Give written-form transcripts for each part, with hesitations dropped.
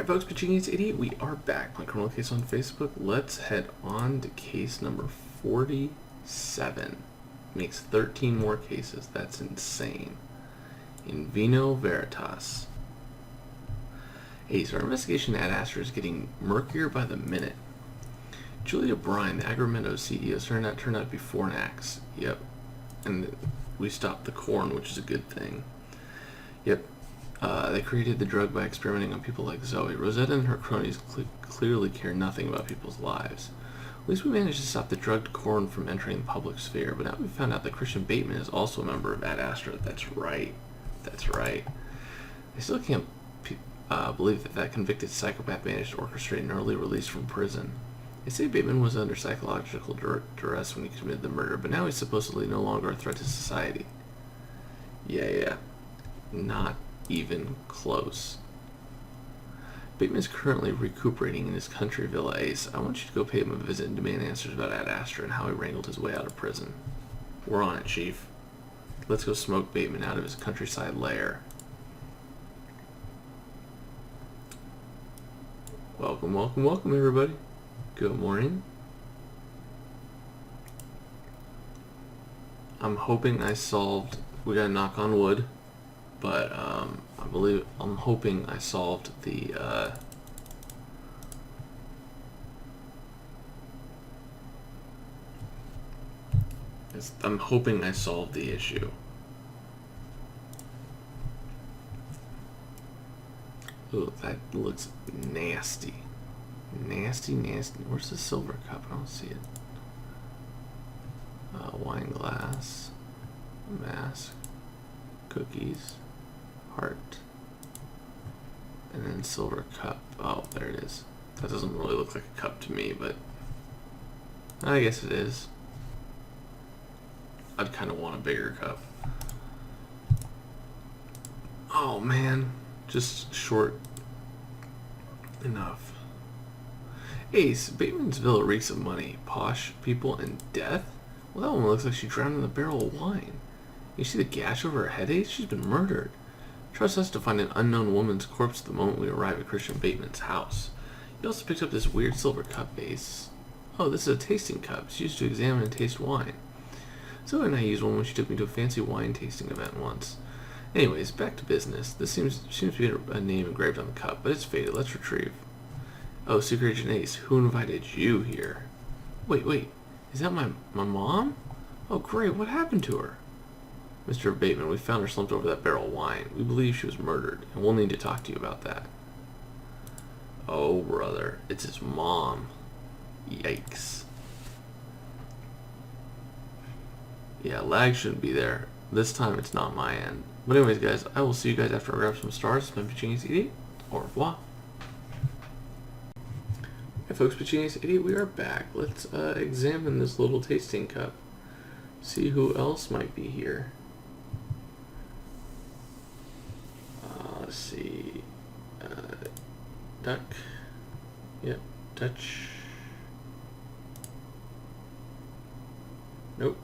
Alright folks, Pachini's Idiot, we are back. My criminal case on Facebook. Let's head on to case number 47. Makes 13 more cases. That's insane. In Vino Veritas. Hey, so our investigation at Astor is getting murkier by the minute. Julia Bryan, the Agramento CEO, turned out to be Fornax. Yep. And we stopped the corn, which is a good thing. Yep. They created the drug by experimenting on people like Zoe. Rosetta and her cronies clearly care nothing about people's lives. At least we managed to stop the drugged corn from entering the public sphere, but now we found out that Christian Bateman is also a member of Ad Astra. That's right. That's right. I still can't believe that convicted psychopath managed to orchestrate an early release from prison. They say Bateman was under psychological duress when he committed the murder, but now he's supposedly no longer a threat to society. Yeah. Not even close. Bateman is currently recuperating in his country villa. Ace, I want you to go pay him a visit and demand answers about Ad Astra and how he wrangled his way out of prison. We're on it, Chief. Let's go smoke Bateman out of his countryside lair. Welcome, everybody. Good morning. I'm hoping I solved... We gotta knock on wood. But I'm hoping I solved the I'm hoping I solved the issue. Ooh, that looks nasty. Nasty. Where's the silver cup? I don't see it. Wine glass, mask, cookies, heart, and then silver cup. Oh, there it is. That doesn't really look like a cup to me, but I guess it is. I'd kind of want a bigger cup. Oh man, just short enough. Ace, Bateman's villa reeks of money, posh people, and death? Well, that woman looks like she drowned in a barrel of wine. You see the gash over her head, Ace? She's been murdered. Trust us to find an unknown woman's corpse the moment we arrive at Christian Bateman's house. You also picked up this weird silver cup, Ace. Oh, this is a tasting cup. It's used to examine and taste wine. Zoe and I used one when she took me to a fancy wine tasting event once. Anyways, back to business. This seems to be a name engraved on the cup, but it's faded. Let's retrieve. Oh, Secret Agent Ace, who invited you here? Wait. Is that my mom? Oh, great. What happened to her? Mr. Bateman, we found her slumped over that barrel of wine. We believe she was murdered, and we'll need to talk to you about that. Oh, brother. It's his mom. Yikes. Yeah, lag shouldn't be there. This time it's not my end. But anyways, guys, I will see you guys after I grab some stars. It's been Pachini's Idiot. Au revoir. Hey folks, Pachini's Idiot, we are back. Let's examine this little tasting cup. See who else might be here. Let's see. Duck. Yep, Dutch. Nope.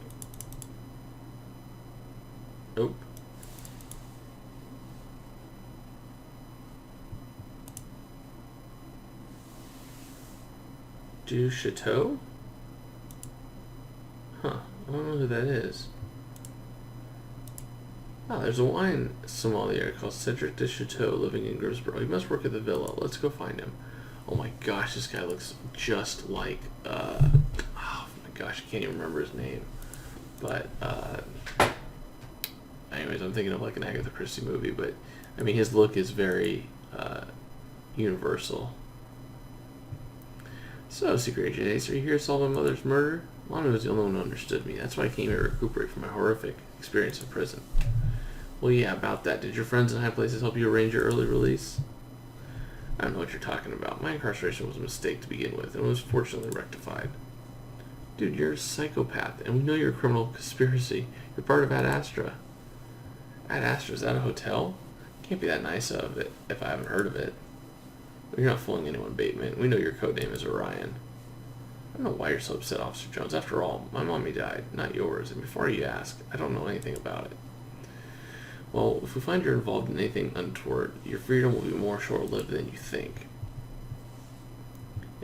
Du Chateau? Huh, I don't know who that is. Ah, there's a wine sommelier called Cedric de Chateau living in Grimsboro. He must work at the villa. Let's go find him. Oh my gosh, this guy looks just like, oh my gosh, I can't even remember his name. But, anyways, I'm thinking of like an Agatha Christie movie, but, I mean, his look is very, universal. So, Secret Agent Ace, are you here to solve my mother's murder? Mommy was the only one who understood me. That's why I came here to recuperate from my horrific experience in prison. Well, yeah, about that. Did your friends in high places help you arrange your early release? I don't know what you're talking about. My incarceration was a mistake to begin with, and was fortunately rectified. Dude, you're a psychopath, and we know you're a criminal conspiracy. You're part of Ad Astra. Ad Astra, is that a hotel? Can't be that nice of it if I haven't heard of it. You're not fooling anyone, Bateman. We know your codename is Orion. I don't know why you're so upset, Officer Jones. After all, my mommy died, not yours, and before you ask, I don't know anything about it. Well, if we find you're involved in anything untoward, your freedom will be more short-lived than you think.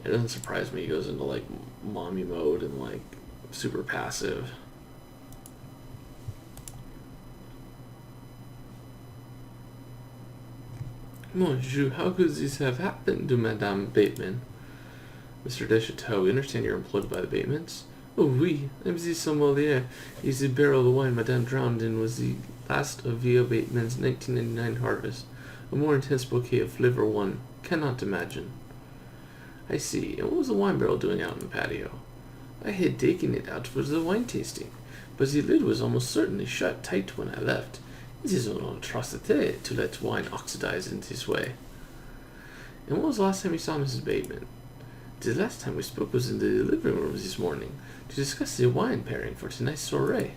It doesn't surprise me he goes into, like, mommy mode and, like, super passive. Monsieur, how could this have happened to Madame Bateman? Mr. Deschâteau, we understand you're employed by the Batemans? Oh, oui, I'm the sommelier. He's the barrel of wine Madame drowned in was the last of Vio Bateman's 1999 harvest. A more intense bouquet of flavor one cannot imagine. I see. And what was the wine barrel doing out in the patio? I had taken it out for the wine tasting, but the lid was almost certainly shut tight when I left. It is an atrocity to let wine oxidize in this way. And what was the last time you saw Mrs. Bateman? The last time we spoke was in the living room this morning to discuss the wine pairing for tonight's soiree.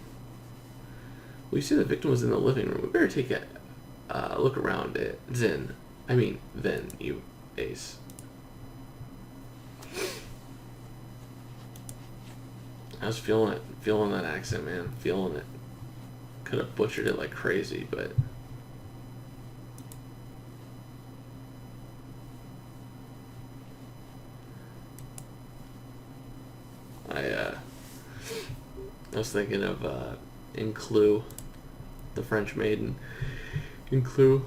Well, you see the victim was in the living room. We better take a look around it. Then, you ace. I was feeling that accent, man, feeling it. Could have butchered it like crazy, but I was thinking of in Clue, the French maiden. In Clue.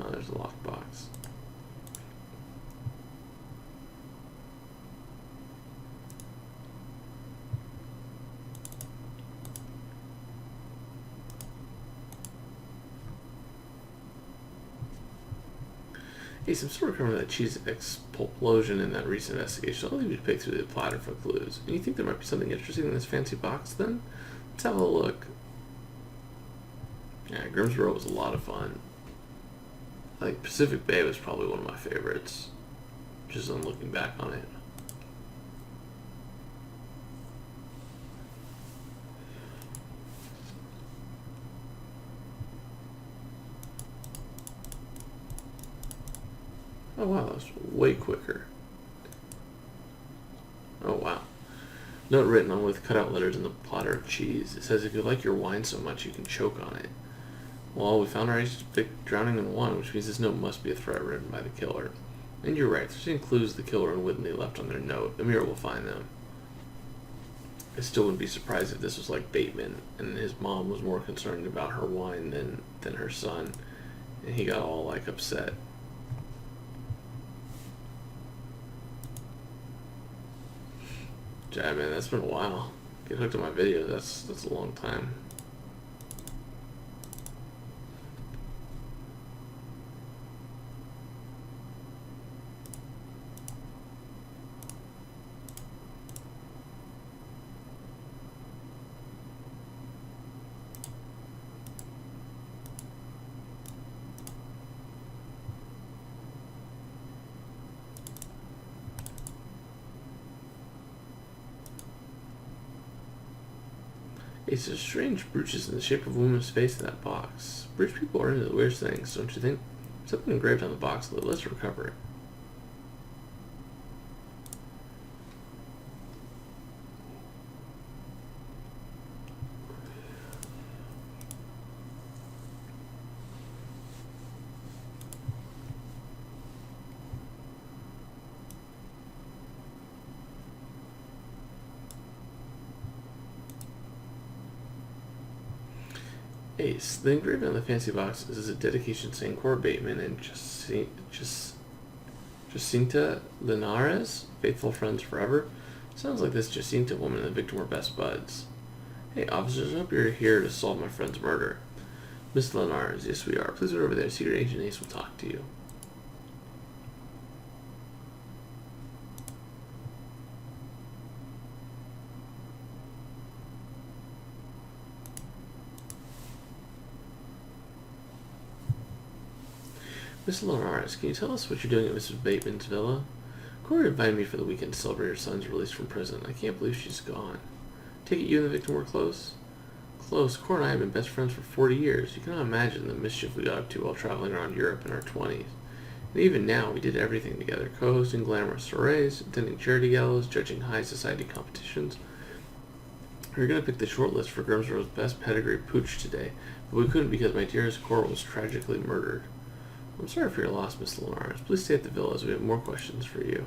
Oh, there's a lockbox. Hey, some sort of cover that cheese explosion in that recent investigation. I'll leave you to pick through the platter for clues. And you think there might be something interesting in this fancy box, then? Let's have a look. Yeah, Grimsboro was a lot of fun. I think Pacific Bay was probably one of my favorites, just on looking back on it. Oh wow, that was way quicker. Oh wow. Note written on with cutout letters in the platter of cheese. It says, if you like your wine so much you can choke on it. Well, we found our agent drowning in wine, which means this note must be a threat written by the killer. And you're right, if there's any clues the killer unwittingly left on their note, Amir will find them. I still wouldn't be surprised if this was like Bateman, and his mom was more concerned about her wine than her son, and he got all like upset. Yeah, man, that's been a while. Get hooked on my videos, that's a long time. It's a strange brooches in the shape of a woman's face in that box. British people are into the weirdest things, don't you think? Something engraved on the box, though. Let's recover it. Ace. The engraving on the fancy box is a dedication saying Cora Bateman and Jacinta Linares, faithful friends forever. Sounds like this Jacinta woman and the victim were best buds. Hey, officers, I hope you're here to solve my friend's murder. Miss Linares, yes we are. Please go over there. Secret Agent Ace will talk to you. Miss Linares, can you tell us what you're doing at Mrs. Bateman's villa? Cora invited me for the weekend to celebrate her son's release from prison. I can't believe she's gone. Take it you and the victim were close? Close. Cora and I have been best friends for 40 years. You cannot imagine the mischief we got up to while traveling around Europe in our 20s. And even now, we did everything together. Co-hosting glamorous soirees, attending charity galas, judging high society competitions. We were going to pick the short list for Grimsborough's best pedigree pooch today, but we couldn't because my dearest Coral was tragically murdered. I'm sorry for your loss, Miss Linares. Please stay at the villa as we have more questions for you.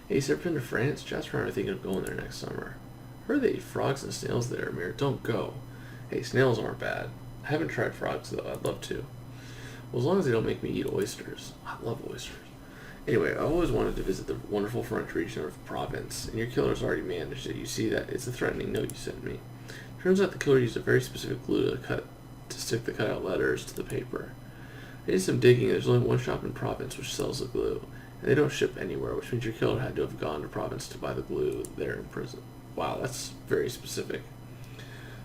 Hey, you ever been to France? Jasper and I are thinking of going there next summer. Heard they eat frogs and snails there, Amir. Don't go. Hey, snails aren't bad. I haven't tried frogs, though. I'd love to. Well, as long as they don't make me eat oysters. I love oysters. Anyway, I always wanted to visit the wonderful French region of Provence, and your killer's already managed it. You see that? It's a threatening note you sent me. Turns out the killer used a very specific glue to stick the cut-out letters to the paper. I did some digging, and there's only one shop in Provence which sells the glue, and they don't ship anywhere, which means your killer had to have gone to Provence to buy the glue there in prison. Wow, that's very specific.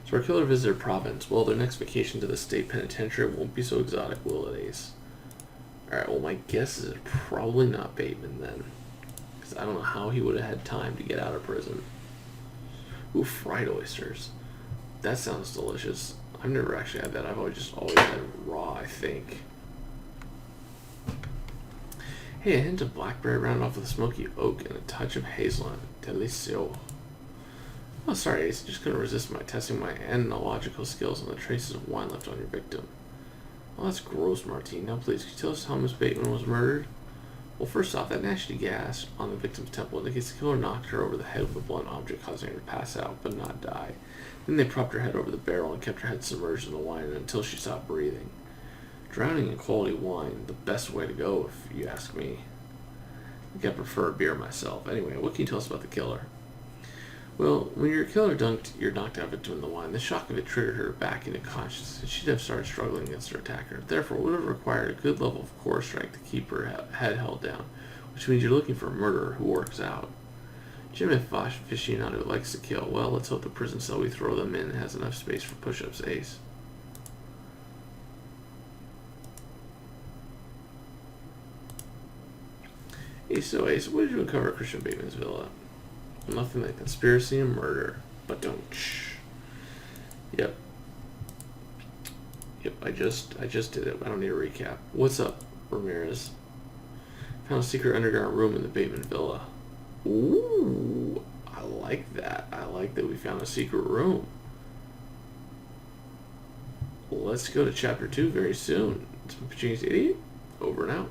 So our killer visited Provence. Well, their next vacation to the state penitentiary won't be so exotic, will it, Ace? Alright, well, my guess is it's probably not Bateman then. Because I don't know how he would have had time to get out of prison. Ooh, fried oysters. That sounds delicious. I've never actually had that. I've always had it raw, I think. Hey, a hint of blackberry rounded off with a smoky oak and a touch of hazelnut. Delicioso. Oh, sorry, Ace. Just couldn't resist testing my enological skills on the traces of wine left on your victim. Oh, that's gross, Martine. Now, please, could you tell us how Miss Bateman was murdered? Well, first off, that nasty gas on the victim's temple indicates the killer knocked her over the head with a blunt object, causing her to pass out but not die. Then they propped her head over the barrel and kept her head submerged in the wine until she stopped breathing. Drowning in quality wine, the best way to go, if you ask me. I think I prefer a beer myself. Anyway, what can you tell us about the killer? Well, when your killer dunked your knocked out victim in the wine, the shock of it triggered her back into consciousness, and she'd have started struggling against her attacker. Therefore, it would have required a good level of core strength to keep her head held down, which means you're looking for a murderer who works out. Jim aficionado likes to kill. Well, let's hope the prison cell we throw them in has enough space for push-ups, Ace. Ace, what did you uncover at Christian Bateman's villa? Nothing like conspiracy and murder. But don't shh. Yep, I just did it. I don't need a recap. What's up, Ramirez? Found a secret underground room in the Bateman villa. Ooh, I like that. I like that we found a secret room. Let's go to chapter 2 very soon. It's been Pacini's Idiot. Over and out.